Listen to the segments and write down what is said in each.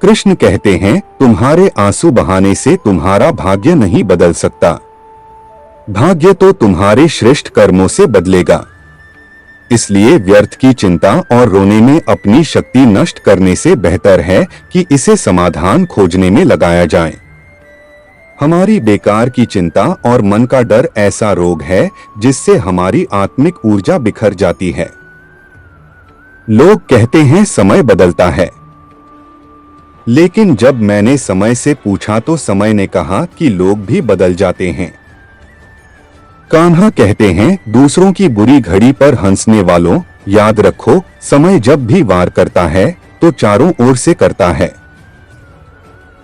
कृष्ण कहते हैं, तुम्हारे आंसू बहाने से तुम्हारा भाग्य नहीं बदल सकता। भाग्य तो तुम्हारे श्रेष्ठ कर्मों से बदलेगा। इसलिए व्यर्थ की चिंता और रोने में अपनी शक्ति नष्ट करने से बेहतर है कि इसे समाधान खोजने में लगाया जाए। हमारी बेकार की चिंता और मन का डर ऐसा रोग है जिससे हमारी आत्मिक ऊर्जा बिखर जाती है। लोग कहते हैं समय बदलता है, लेकिन जब मैंने समय से पूछा तो समय ने कहा कि लोग भी बदल जाते हैं। कान्हा कहते हैं, दूसरों की बुरी घड़ी पर हंसने वालों, याद रखो समय जब भी वार करता है तो चारों ओर से करता है।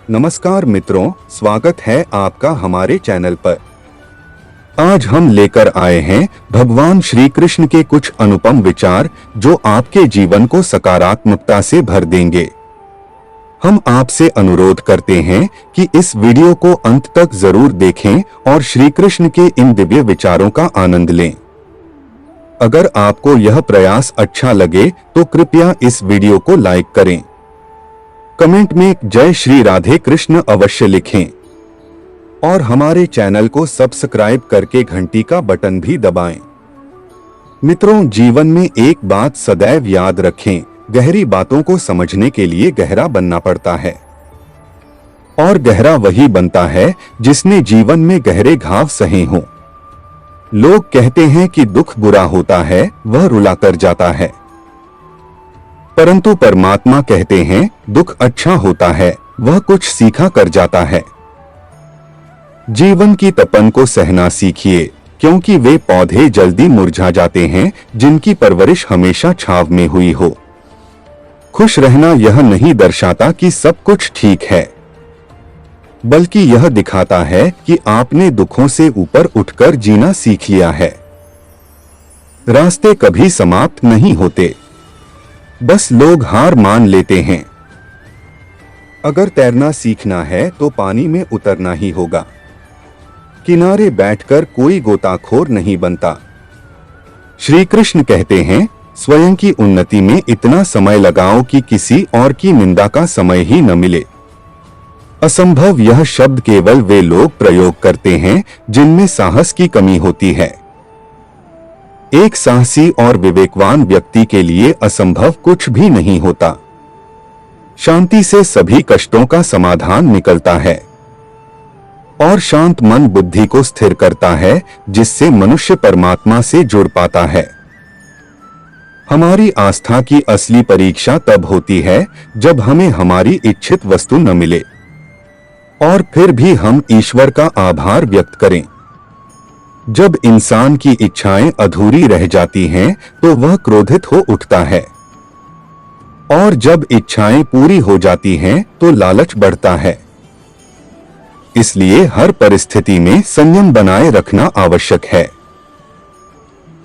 नमस्कार मित्रों, स्वागत है आपका हमारे चैनल पर। आज हम लेकर आए हैं भगवान श्री कृष्ण के कुछ अनुपम विचार जो आपके जीवन को सकारात्मकता से भर देंगे। हम आपसे अनुरोध करते हैं कि इस वीडियो को अंत तक जरूर देखें और श्री कृष्ण के इन दिव्य विचारों का आनंद लें। अगर आपको यह प्रयास अच्छा लगे तो कृपया इस वीडियो को लाइक करें। कमेंट में जय श्री राधे कृष्ण अवश्य लिखें और हमारे चैनल को सब्सक्राइब करके घंटी का बटन भी दबाएं। मित्रों, जीवन में एक बात सदैव याद रखें, गहरी बातों को समझने के लिए गहरा बनना पड़ता है और गहरा वही बनता है जिसने जीवन में गहरे घाव सहे हों। लोग कहते हैं कि दुख बुरा होता है, वह रुला कर जाता है, परंतु परमात्मा कहते हैं दुख अच्छा होता है, वह कुछ सीखा कर जाता है। जीवन की तपन को सहना सीखिए, क्योंकि वे पौधे जल्दी मुरझा जाते हैं जिनकी परवरिश हमेशा छांव में हुई हो। खुश रहना यह नहीं दर्शाता कि सब कुछ ठीक है, बल्कि यह दिखाता है कि आपने दुखों से ऊपर उठकर जीना सीख लिया है। रास्ते कभी समाप्त नहीं होते, बस लोग हार मान लेते हैं। अगर तैरना सीखना है तो पानी में उतरना ही होगा। किनारे बैठकर कोई गोताखोर नहीं बनता। श्री कृष्ण कहते हैं, स्वयं की उन्नति में इतना समय लगाओ कि किसी और की निंदा का समय ही न मिले। असंभव यह शब्द केवल वे लोग प्रयोग करते हैं जिनमें साहस की कमी होती है। एक साहसी और विवेकवान व्यक्ति के लिए असंभव कुछ भी नहीं होता। शांति से सभी कष्टों का समाधान निकलता है और शांत मन बुद्धि को स्थिर करता है, जिससे मनुष्य परमात्मा से जुड़ पाता है। हमारी आस्था की असली परीक्षा तब होती है जब हमें हमारी इच्छित वस्तु न मिले और फिर भी हम ईश्वर का आभार व्यक्त करें। जब इंसान की इच्छाएं अधूरी रह जाती हैं तो वह क्रोधित हो उठता है और जब इच्छाएं पूरी हो जाती हैं तो लालच बढ़ता है। इसलिए हर परिस्थिति में संयम बनाए रखना आवश्यक है।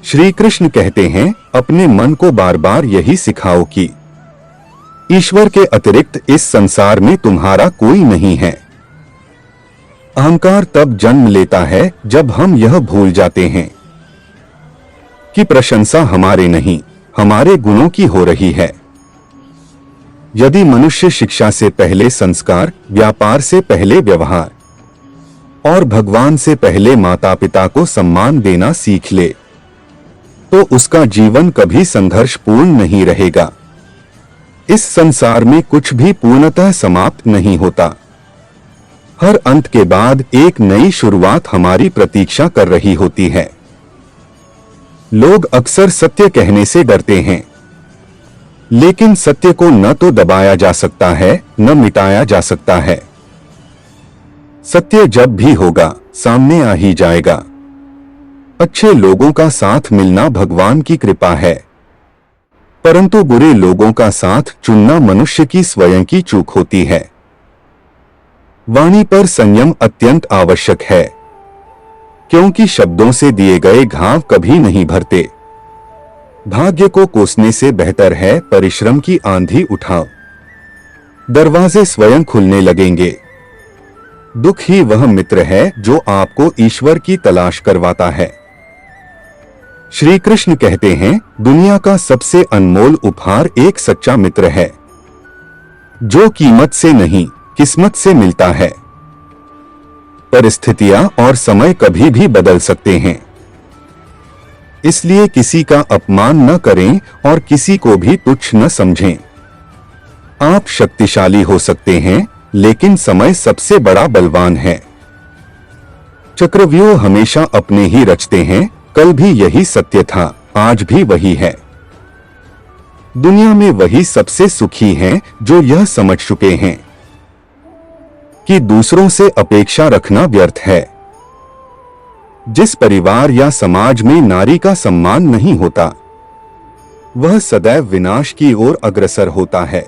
श्री कृष्ण कहते हैं, अपने मन को बार बार यही सिखाओ कि ईश्वर के अतिरिक्त इस संसार में तुम्हारा कोई नहीं है। अहंकार तब जन्म लेता है जब हम यह भूल जाते हैं कि प्रशंसा हमारे नहीं, हमारे गुणों की हो रही है। यदि मनुष्य शिक्षा से पहले संस्कार, व्यापार से पहले व्यवहार और भगवान से पहले माता पिता को सम्मान देना सीख ले, तो उसका जीवन कभी संघर्षपूर्ण नहीं रहेगा। इस संसार में कुछ भी पूर्णतः समाप्त नहीं होता। हर अंत के बाद एक नई शुरुआत हमारी प्रतीक्षा कर रही होती है। लोग अक्सर सत्य कहने से डरते हैं, लेकिन सत्य को न तो दबाया जा सकता है, न मिटाया जा सकता है। सत्य जब भी होगा, सामने आ ही जाएगा। अच्छे लोगों का साथ मिलना भगवान की कृपा है, परंतु बुरे लोगों का साथ चुनना मनुष्य की स्वयं की चूक होती है। वाणी पर संयम अत्यंत आवश्यक है, क्योंकि शब्दों से दिए गए घाव कभी नहीं भरते। भाग्य को कोसने से बेहतर है परिश्रम की आंधी उठाओ। दरवाजे स्वयं खुलने लगेंगे। दुख ही वह मित्र है जो आपको ईश्वर की तलाश करवाता है। श्री कृष्ण कहते हैं, दुनिया का सबसे अनमोल उपहार एक सच्चा मित्र है। जो कीमत से नहीं किस्मत से मिलता है। परिस्थितियां और समय कभी भी बदल सकते हैं, इसलिए किसी का अपमान न करें और किसी को भी तुच्छ न समझें। आप शक्तिशाली हो सकते हैं, लेकिन समय सबसे बड़ा बलवान है। चक्रव्यूह हमेशा अपने ही रचते हैं। कल भी यही सत्य था, आज भी वही है। दुनिया में वही सबसे सुखी हैं जो यह समझ चुके हैं कि दूसरों से अपेक्षा रखना व्यर्थ है। जिस परिवार या समाज में नारी का सम्मान नहीं होता, वह सदैव विनाश की ओर अग्रसर होता है।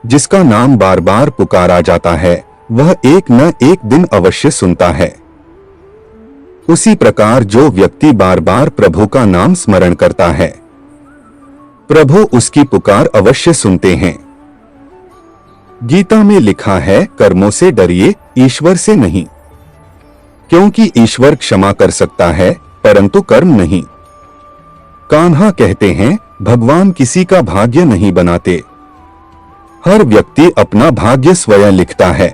जिसका नाम बार बार पुकारा जाता है, वह एक न एक दिन अवश्य सुनता है। उसी प्रकार जो व्यक्ति बार बार प्रभु का नाम स्मरण करता है, प्रभु उसकी पुकार अवश्य सुनते हैं। गीता में लिखा है, कर्मों से डरिए, ईश्वर से नहीं, क्योंकि ईश्वर क्षमा कर सकता है परंतु कर्म नहीं। कान्हा कहते हैं, भगवान किसी का भाग्य नहीं बनाते, हर व्यक्ति अपना भाग्य स्वयं लिखता है।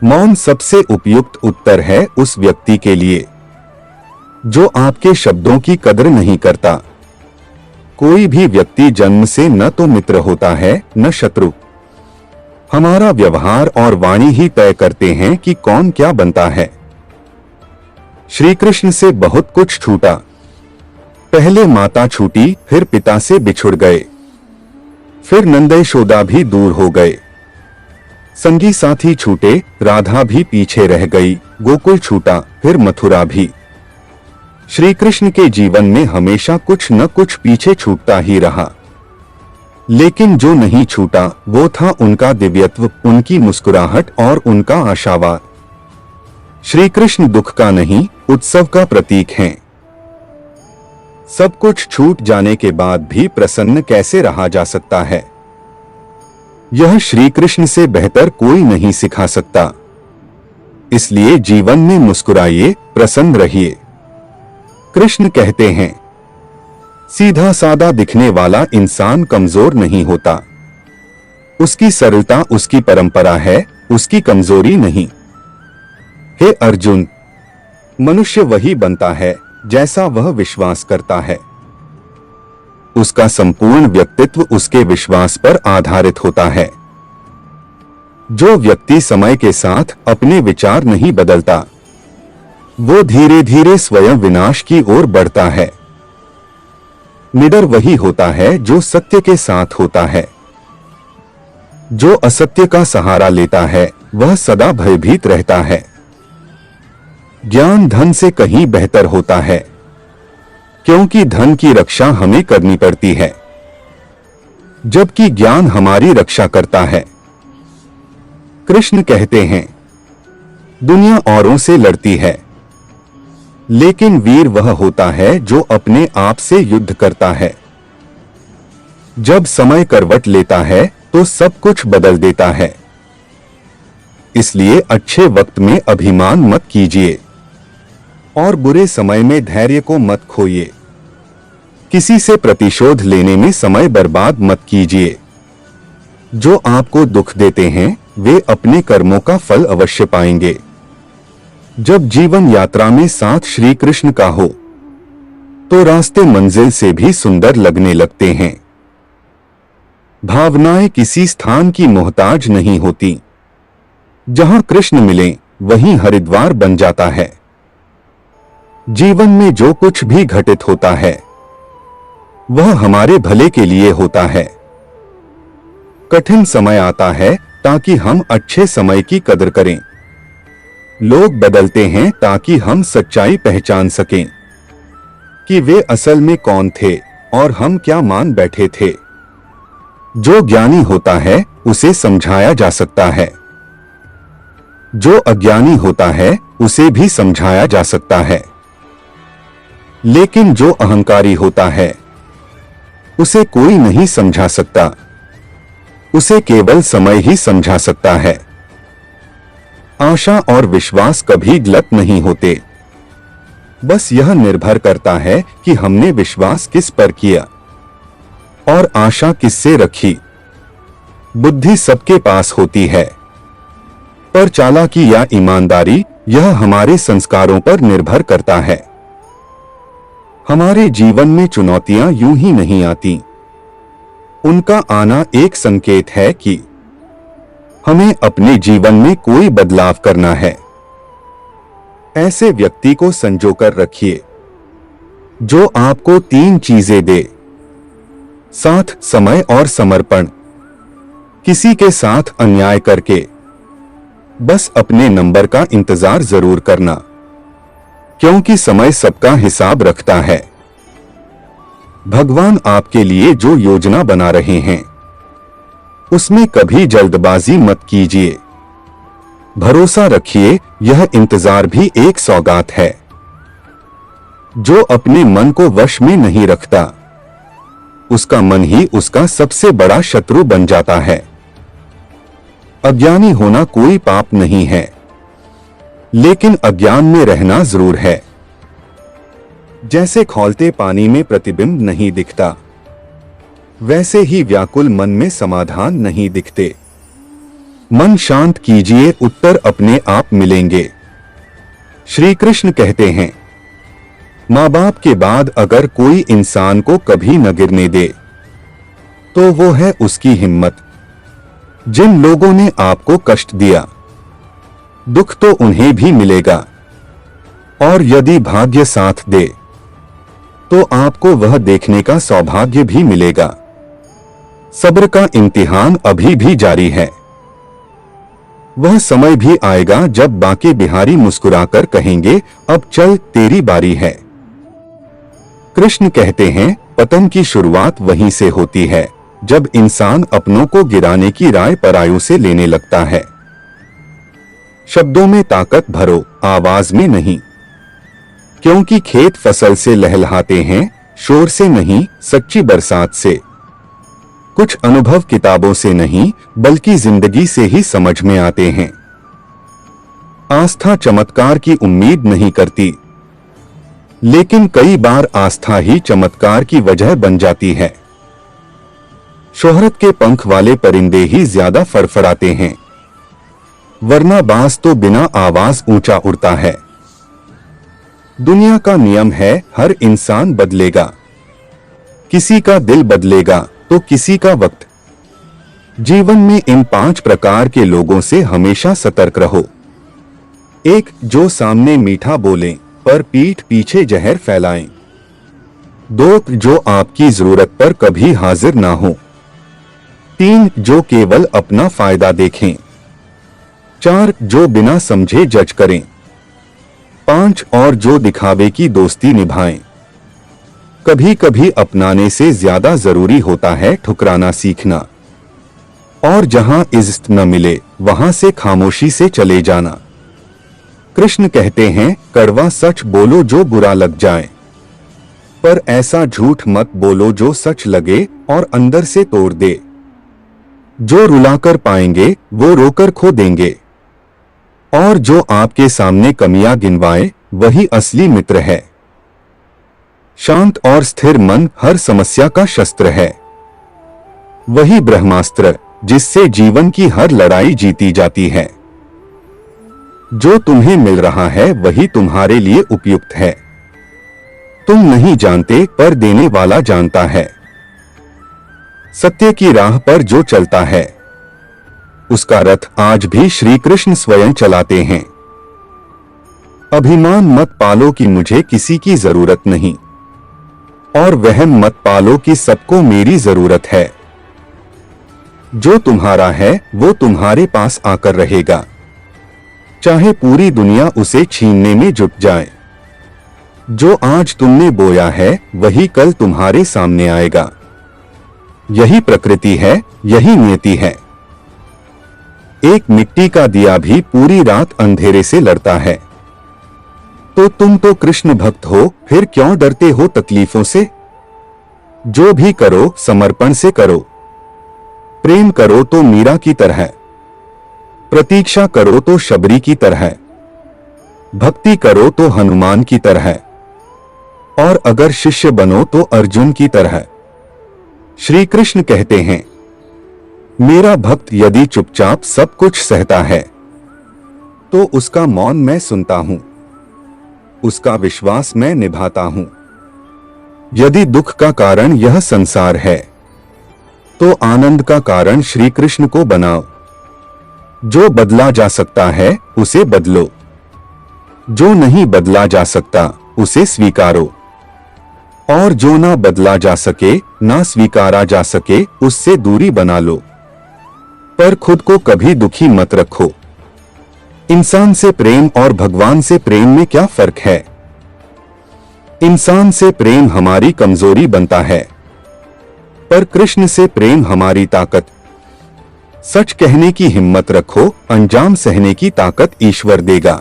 मौन सबसे उपयुक्त उत्तर है उस व्यक्ति के लिए जो आपके शब्दों की कदर नहीं करता। कोई भी व्यक्ति जन्म से न तो मित्र होता है न शत्रु। हमारा व्यवहार और वाणी ही तय करते हैं कि कौन क्या बनता है। श्री कृष्ण से बहुत कुछ छूटा। पहले माता छूटी, फिर पिता से बिछुड़ गए, फिर नंद यशोदा भी दूर हो गए। संगी साथी छूटे, राधा भी पीछे रह गई, गोकुल छूटा, फिर मथुरा भी। श्री कृष्ण के जीवन में हमेशा कुछ न कुछ पीछे छूटता ही रहा, लेकिन जो नहीं छूटा वो था उनका दिव्यत्व, उनकी मुस्कुराहट और उनका आशावाद। श्री कृष्ण दुख का नहीं, उत्सव का प्रतीक हैं। सब कुछ छूट जाने के बाद भी प्रसन्न कैसे रहा जा सकता है, यह श्री कृष्ण से बेहतर कोई नहीं सिखा सकता। इसलिए जीवन में मुस्कुराइए, प्रसन्न रहिए। कृष्ण कहते हैं, सीधा सादा दिखने वाला इंसान कमजोर नहीं होता, उसकी सरलता उसकी परंपरा है, उसकी कमजोरी नहीं। हे अर्जुन, मनुष्य वही बनता है जैसा वह विश्वास करता है। उसका संपूर्ण व्यक्तित्व उसके विश्वास पर आधारित होता है। जो व्यक्ति समय के साथ अपने विचार नहीं बदलता, वो धीरे धीरे स्वयं विनाश की ओर बढ़ता है। निडर वही होता है जो सत्य के साथ होता है। जो असत्य का सहारा लेता है, वह सदा भयभीत रहता है। ज्ञान धन से कहीं बेहतर होता है, क्योंकि धन की रक्षा हमें करनी पड़ती है, जबकि ज्ञान हमारी रक्षा करता है। कृष्ण कहते हैं, दुनिया औरों से लड़ती है, लेकिन वीर वह होता है जो अपने आप से युद्ध करता है। जब समय करवट लेता है तो सब कुछ बदल देता है। इसलिए अच्छे वक्त में अभिमान मत कीजिए और बुरे समय में धैर्य को मत खोइए। किसी से प्रतिशोध लेने में समय बर्बाद मत कीजिए। जो आपको दुख देते हैं, वे अपने कर्मों का फल अवश्य पाएंगे। जब जीवन यात्रा में साथ श्री कृष्ण का हो, तो रास्ते मंजिल से भी सुंदर लगने लगते हैं। भावनाएं किसी स्थान की मोहताज नहीं होती। जहां कृष्ण मिले, वहीं हरिद्वार बन जाता है। जीवन में जो कुछ भी घटित होता है, वह हमारे भले के लिए होता है। कठिन समय आता है ताकि हम अच्छे समय की कदर करें। लोग बदलते हैं ताकि हम सच्चाई पहचान सकें कि वे असल में कौन थे और हम क्या मान बैठे थे। जो ज्ञानी होता है, उसे समझाया जा सकता है। जो अज्ञानी होता है, उसे भी समझाया जा सकता है। लेकिन जो अहंकारी होता है, उसे कोई नहीं समझा सकता। उसे केवल समय ही समझा सकता है। आशा और विश्वास कभी गलत नहीं होते। बस यह निर्भर करता है कि हमने विश्वास किस पर किया और आशा किससे रखी। बुद्धि सबके पास होती है, पर चालाकी या ईमानदारी यह हमारे संस्कारों पर निर्भर करता है। हमारे जीवन में चुनौतियां यूं ही नहीं आती। उनका आना एक संकेत है कि हमें अपने जीवन में कोई बदलाव करना है। ऐसे व्यक्ति को संजोकर रखिए जो आपको 3 चीजें दे: साथ, समय और समर्पण। किसी के साथ अन्याय करके बस अपने नंबर का इंतजार जरूर करना, क्योंकि समय सबका हिसाब रखता है। भगवान आपके लिए जो योजना बना रहे हैं उसमें कभी जल्दबाजी मत कीजिए। भरोसा रखिए, यह इंतजार भी एक सौगात है। जो अपने मन को वश में नहीं रखता उसका मन ही उसका सबसे बड़ा शत्रु बन जाता है। अज्ञानी होना कोई पाप नहीं है, लेकिन अज्ञान में रहना जरूर है। जैसे खौलते पानी में प्रतिबिंब नहीं दिखता, वैसे ही व्याकुल मन में समाधान नहीं दिखते। मन शांत कीजिए, उत्तर अपने आप मिलेंगे। श्री कृष्ण कहते हैं, माँ बाप के बाद अगर कोई इंसान को कभी न गिरने दे तो वो है उसकी हिम्मत। जिन लोगों ने आपको कष्ट दिया, दुख तो उन्हें भी मिलेगा, और यदि भाग्य साथ दे तो आपको वह देखने का सौभाग्य भी मिलेगा। सब्र का इम्तिहान अभी भी जारी है। वह समय भी आएगा जब बांके बिहारी मुस्कुराकर कहेंगे, अब चल तेरी बारी है। कृष्ण कहते हैं, पतन की शुरुआत वहीं से होती है जब इंसान अपनों को गिराने की राय परायों से लेने लगता है। शब्दों में ताकत भरो, आवाज में नहीं, क्योंकि खेत फसल से लहलहाते हैं, शोर से नहीं, सच्ची बरसात से। कुछ अनुभव किताबों से नहीं, बल्कि जिंदगी से ही समझ में आते हैं। आस्था चमत्कार की उम्मीद नहीं करती, लेकिन कई बार आस्था ही चमत्कार की वजह बन जाती है। शोहरत के पंख वाले परिंदे ही ज्यादा फड़फड़ाते हैं, वरना बाज तो बिना आवाज ऊंचा उड़ता है। दुनिया का नियम है, हर इंसान बदलेगा। किसी का दिल बदलेगा तो किसी का वक्त। जीवन में इन 5 प्रकार के लोगों से हमेशा सतर्क रहो। 1. जो सामने मीठा बोलें पर पीठ पीछे जहर फैलाएं। 2. जो आपकी जरूरत पर कभी हाजिर ना हो। 3. जो केवल अपना फायदा देखें। 4. जो बिना समझे जज करें। 5. और जो दिखावे की दोस्ती निभाएं। कभी कभी अपनाने से ज्यादा जरूरी होता है ठुकराना सीखना, और जहां इज्जत न मिले वहां से खामोशी से चले जाना। कृष्ण कहते हैं, कड़वा सच बोलो जो बुरा लग जाए, पर ऐसा झूठ मत बोलो जो सच लगे और अंदर से तोड़ दे। जो रुलाकर पाएंगे वो रोकर खो देंगे, और जो आपके सामने कमियां गिनवाए वही असली मित्र है। शांत और स्थिर मन हर समस्या का शस्त्र है। वही ब्रह्मास्त्र जिससे जीवन की हर लड़ाई जीती जाती है। जो तुम्हें मिल रहा है वही तुम्हारे लिए उपयुक्त है। तुम नहीं जानते पर देने वाला जानता है। सत्य की राह पर जो चलता है उसका रथ आज भी श्री कृष्ण स्वयं चलाते हैं। अभिमान मत पालो कि मुझे किसी की जरूरत नहीं, और वहम मत पालो कि सबको मेरी जरूरत है। जो तुम्हारा है वो तुम्हारे पास आकर रहेगा, चाहे पूरी दुनिया उसे छीनने में जुट जाए। जो आज तुमने बोया है वही कल तुम्हारे सामने आएगा। यही प्रकृति है, यही नियति है। एक मिट्टी का दिया भी पूरी रात अंधेरे से लड़ता है। तो तुम तो कृष्ण भक्त हो, फिर क्यों डरते हो तकलीफों से? जो भी करो समर्पण से करो। प्रेम करो तो मीरा की तरह, प्रतीक्षा करो तो शबरी की तरह, भक्ति करो तो हनुमान की तरह, और अगर शिष्य बनो तो अर्जुन की तरह। श्री कृष्ण कहते हैं, मेरा भक्त यदि चुपचाप सब कुछ सहता है तो उसका मौन मैं सुनता हूं, उसका विश्वास मैं निभाता हूं। यदि दुख का कारण यह संसार है तो आनंद का कारण श्री कृष्ण को बनाओ। जो बदला जा सकता है उसे बदलो, जो नहीं बदला जा सकता उसे स्वीकारो, और जो ना बदला जा सके, ना स्वीकारा जा सके, उससे दूरी बना लो। पर खुद को कभी दुखी मत रखो। इंसान से प्रेम और भगवान से प्रेम में क्या फर्क है? इंसान से प्रेम हमारी कमजोरी बनता है, पर कृष्ण से प्रेम हमारी ताकत। सच कहने की हिम्मत रखो, अंजाम सहने की ताकत ईश्वर देगा।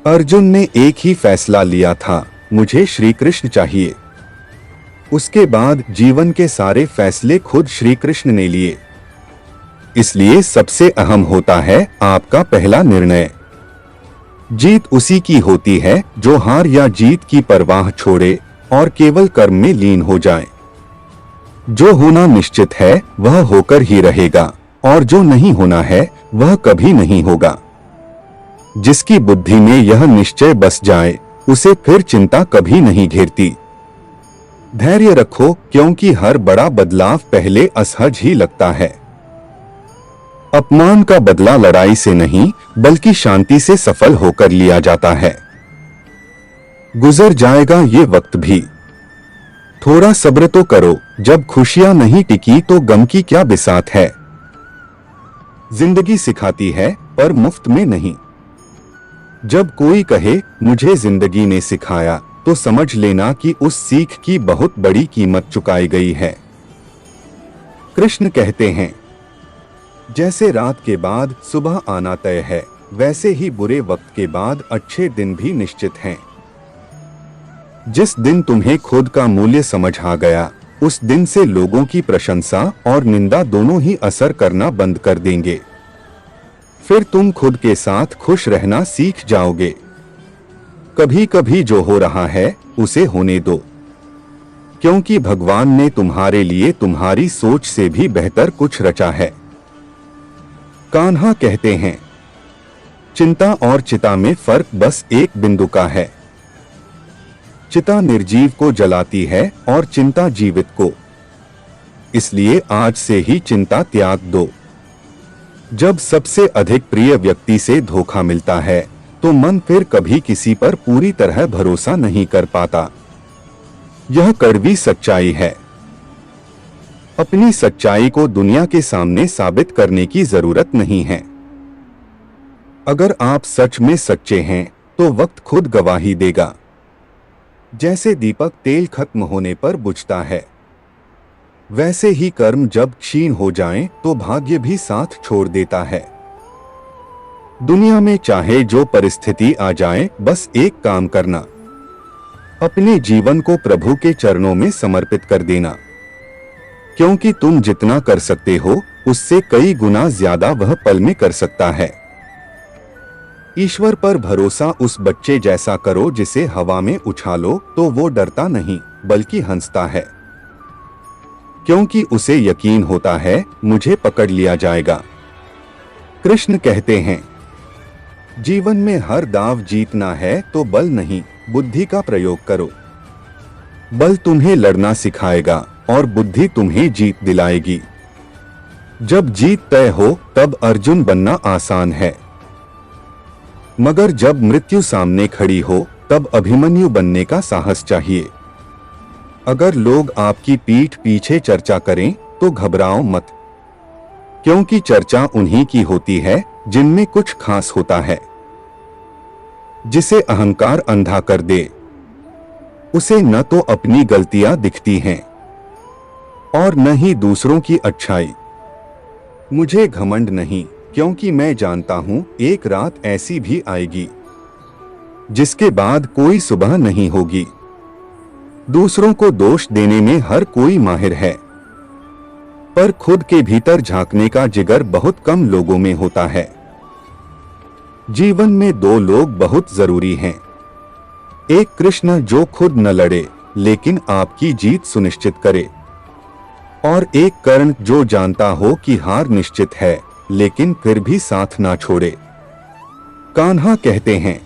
अर्जुन ने एक ही फैसला लिया था, मुझे श्री कृष्ण चाहिए। उसके बाद जीवन के सारे फैसले खुद श्री कृष्ण ने लिए। इसलिए सबसे अहम होता है आपका पहला निर्णय। जीत उसी की होती है जो हार या जीत की परवाह छोड़े और केवल कर्म में लीन हो जाए। जो होना निश्चित है वह होकर ही रहेगा, और जो नहीं होना है वह कभी नहीं होगा। जिसकी बुद्धि में यह निश्चय बस जाए उसे फिर चिंता कभी नहीं घेरती। धैर्य रखो, क्योंकि हर बड़ा बदलाव पहले असहज ही लगता है। अपमान का बदला लड़ाई से नहीं बल्कि शांति से सफल होकर लिया जाता है। गुजर जाएगा ये वक्त भी, थोड़ा सब्र तो करो। जब खुशियां नहीं टिकी तो गम की क्या बिसात है। जिंदगी सिखाती है पर मुफ्त में नहीं। जब कोई कहे मुझे जिंदगी ने सिखाया तो समझ लेना कि उस सीख की बहुत बड़ी कीमत चुकाई गई है। कृष्ण कहते हैं, जैसे रात के बाद सुबह आना तय है, वैसे ही बुरे वक्त के बाद अच्छे दिन भी निश्चित हैं। जिस दिन तुम्हें खुद का मूल्य समझ आ गया, उस दिन से लोगों की प्रशंसा और निंदा दोनों ही असर करना बंद कर देंगे। फिर तुम खुद के साथ खुश रहना सीख जाओगे। कभी कभी जो हो रहा है उसे होने दो, क्योंकि भगवान ने तुम्हारे लिए तुम्हारी सोच से भी बेहतर कुछ रचा है। कान्हा कहते हैं, चिंता और चिता में फर्क बस एक बिंदु का है। चिता निर्जीव को जलाती है और चिंता जीवित को। इसलिए आज से ही चिंता त्याग दो। जब सबसे अधिक प्रिय व्यक्ति से धोखा मिलता है तो मन फिर कभी किसी पर पूरी तरह भरोसा नहीं कर पाता। यह कड़वी सच्चाई है। अपनी सच्चाई को दुनिया के सामने साबित करने की जरूरत नहीं है। अगर आप सच में सच्चे हैं तो वक्त खुद गवाही देगा। जैसे दीपक तेल खत्म होने पर बुझता है, वैसे ही कर्म जब क्षीण हो जाएं तो भाग्य भी साथ छोड़ देता है। दुनिया में चाहे जो परिस्थिति आ जाए, बस एक काम करना, अपने जीवन को प्रभु के चरणों में समर्पित कर देना। क्योंकि तुम जितना कर सकते हो उससे कई गुना ज्यादा वह पल में कर सकता है। ईश्वर पर भरोसा उस बच्चे जैसा करो जिसे हवा में उछालो तो वो डरता नहीं बल्कि हंसता है, क्योंकि उसे यकीन होता है मुझे पकड़ लिया जाएगा। कृष्ण कहते हैं, जीवन में हर दाव जीतना है तो बल नहीं बुद्धि का प्रयोग करो। बल तुम्हें लड़ना सिखाएगा और बुद्धि तुम्हें जीत दिलाएगी। जब जीत तय हो तब अर्जुन बनना आसान है, मगर जब मृत्यु सामने खड़ी हो तब अभिमन्यु बनने का साहस चाहिए। अगर लोग आपकी पीठ पीछे चर्चा करें तो घबराओ मत, क्योंकि चर्चा उन्हीं की होती है जिनमें कुछ खास होता है। जिसे अहंकार अंधा कर दे उसे न तो अपनी गलतियां दिखती हैं और न ही दूसरों की अच्छाई। मुझे घमंड नहीं, क्योंकि मैं जानता हूं एक रात ऐसी भी आएगी जिसके बाद कोई सुबह नहीं होगी। दूसरों को दोष देने में हर कोई माहिर है, पर खुद के भीतर झांकने का जिगर बहुत कम लोगों में होता है। जीवन में दो लोग बहुत जरूरी हैं, एक कृष्ण जो खुद न लड़े लेकिन आपकी जीत सुनिश्चित करे, और एक कर्ण जो जानता हो कि हार निश्चित है लेकिन फिर भी साथ ना छोड़े। कान्हा कहते हैं,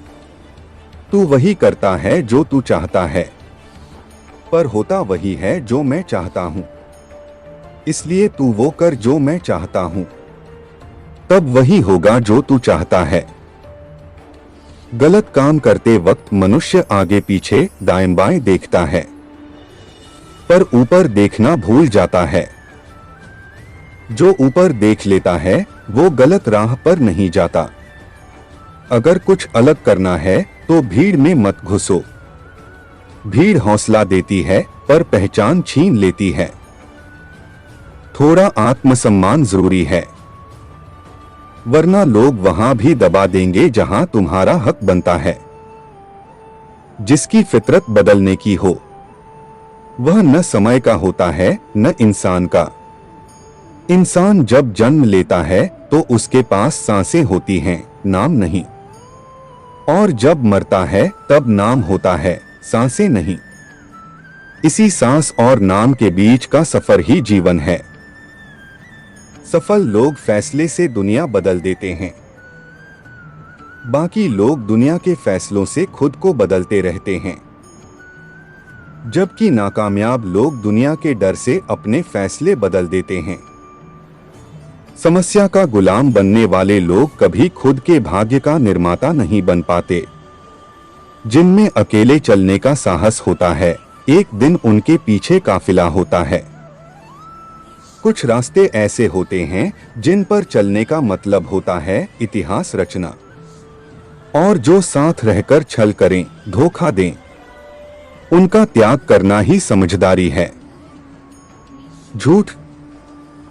तू वही करता है जो तू चाहता है, पर होता वही है जो मैं चाहता हूं। इसलिए तू वो कर जो मैं चाहता हूं, तब वही होगा जो तू चाहता है। गलत काम करते वक्त मनुष्य आगे पीछे दाएं बाएं देखता है, पर ऊपर देखना भूल जाता है। जो ऊपर देख लेता है वो गलत राह पर नहीं जाता। अगर कुछ अलग करना है तो भीड़ में मत घुसो। भीड़ हौसला देती है पर पहचान छीन लेती है। थोड़ा आत्मसम्मान जरूरी है, वरना लोग वहां भी दबा देंगे जहां तुम्हारा हक बनता है। जिसकी फितरत बदलने की हो वह न समय का होता है न इंसान का। इंसान जब जन्म लेता है तो उसके पास सांसें होती हैं, नाम नहीं। और जब मरता है तब नाम होता है, सांसें नहीं। इसी सांस और नाम के बीच का सफर ही जीवन है। सफल लोग फैसले से दुनिया बदल देते हैं, बाकी लोग दुनिया के फैसलों से खुद को बदलते रहते हैं। जबकि नाकामयाब लोग दुनिया के डर से अपने फैसले बदल देते हैं। समस्या का गुलाम बनने वाले लोग कभी खुद के भाग्य का निर्माता नहीं बन पाते। जिनमें अकेले चलने का साहस होता है, एक दिन उनके पीछे काफिला होता है। कुछ रास्ते ऐसे होते हैं जिन पर चलने का मतलब होता है इतिहास रचना। और जो साथ रहकर छल करें, धोखा दें, उनका त्याग करना ही समझदारी है। झूठ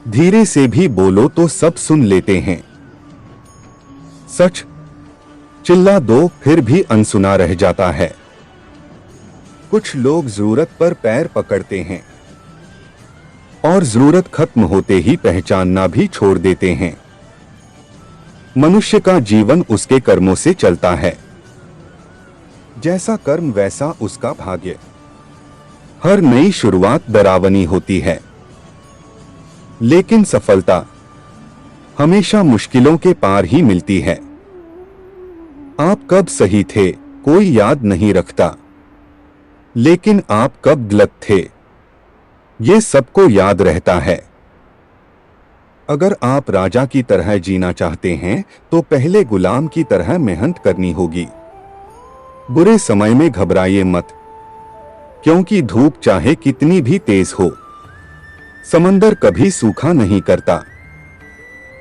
धीरे से भी बोलो तो सब सुन लेते हैं। सच चिल्ला दो फिर भी अनसुना रह जाता है। कुछ लोग जरूरत पर पैर पकड़ते हैं और जरूरत खत्म होते ही पहचानना भी छोड़ देते हैं। मनुष्य का जीवन उसके कर्मों से चलता है। जैसा कर्म वैसा उसका भाग्य। हर नई शुरुआत डरावनी होती है, लेकिन सफलता हमेशा मुश्किलों के पार ही मिलती है। आप कब सही थे कोई याद नहीं रखता, लेकिन आप कब गलत थे ये सबको याद रहता है। अगर आप राजा की तरह जीना चाहते हैं तो पहले गुलाम की तरह मेहनत करनी होगी। बुरे समय में घबराइए मत, क्योंकि धूप चाहे कितनी भी तेज हो, समंदर कभी सूखा नहीं करता।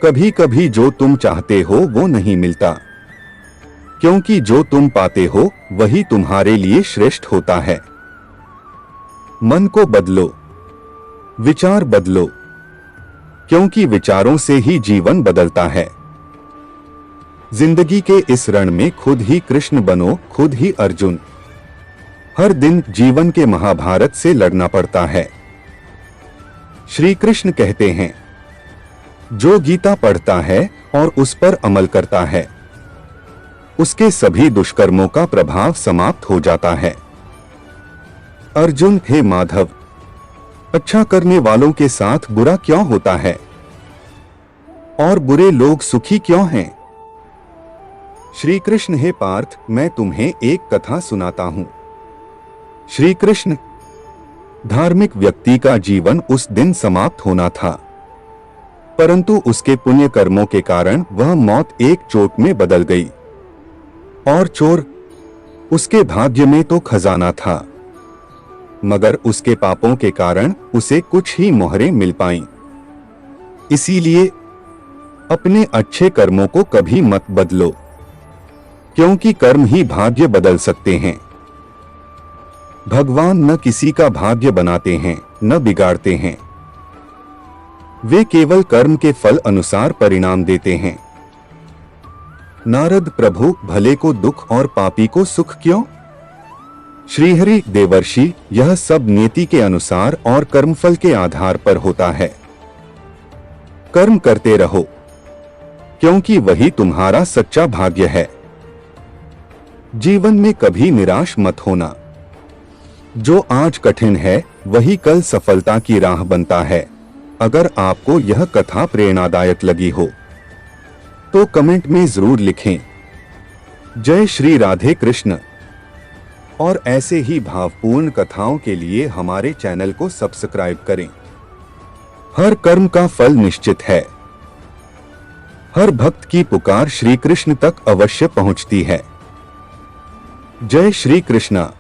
कभी कभी जो तुम चाहते हो वो नहीं मिलता, क्योंकि जो तुम पाते हो वही तुम्हारे लिए श्रेष्ठ होता है। मन को बदलो, विचार बदलो, क्योंकि विचारों से ही जीवन बदलता है। जिंदगी के इस रण में खुद ही कृष्ण बनो, खुद ही अर्जुन। हर दिन जीवन के महाभारत से लड़ना पड़ता है। श्री कृष्ण कहते हैं, जो गीता पढ़ता है और उस पर अमल करता है, उसके सभी दुष्कर्मों का प्रभाव समाप्त हो जाता है। अर्जुन, हे माधव, अच्छा करने वालों के साथ बुरा क्यों होता है और बुरे लोग सुखी क्यों हैं? श्री कृष्ण, हे पार्थ, मैं तुम्हें एक कथा सुनाता हूं। श्री कृष्ण, धार्मिक व्यक्ति का जीवन उस दिन समाप्त होना था, परंतु उसके पुण्य कर्मों के कारण वह मौत एक चोट में बदल गई। और चोर, उसके भाग्य में तो खजाना था, मगर उसके पापों के कारण उसे कुछ ही मोहरें मिल पाईं। इसीलिए अपने अच्छे कर्मों को कभी मत बदलो, क्योंकि कर्म ही भाग्य बदल सकते हैं। भगवान न किसी का भाग्य बनाते हैं न बिगाड़ते हैं, वे केवल कर्म के फल अनुसार परिणाम देते हैं। नारद, प्रभु, भले को दुख और पापी को सुख क्यों? श्रीहरि, देवर्षि, यह सब नियति के अनुसार और कर्मफल के आधार पर होता है। कर्म करते रहो, क्योंकि वही तुम्हारा सच्चा भाग्य है। जीवन में कभी निराश मत होना। जो आज कठिन है वही कल सफलता की राह बनता है। अगर आपको यह कथा प्रेरणादायक लगी हो तो कमेंट में जरूर लिखें। जय श्री राधे कृष्ण। और ऐसे ही भावपूर्ण कथाओं के लिए हमारे चैनल को सब्सक्राइब करें। हर कर्म का फल निश्चित है। हर भक्त की पुकार श्री कृष्ण तक अवश्य पहुंचती है। जय श्री कृष्णा।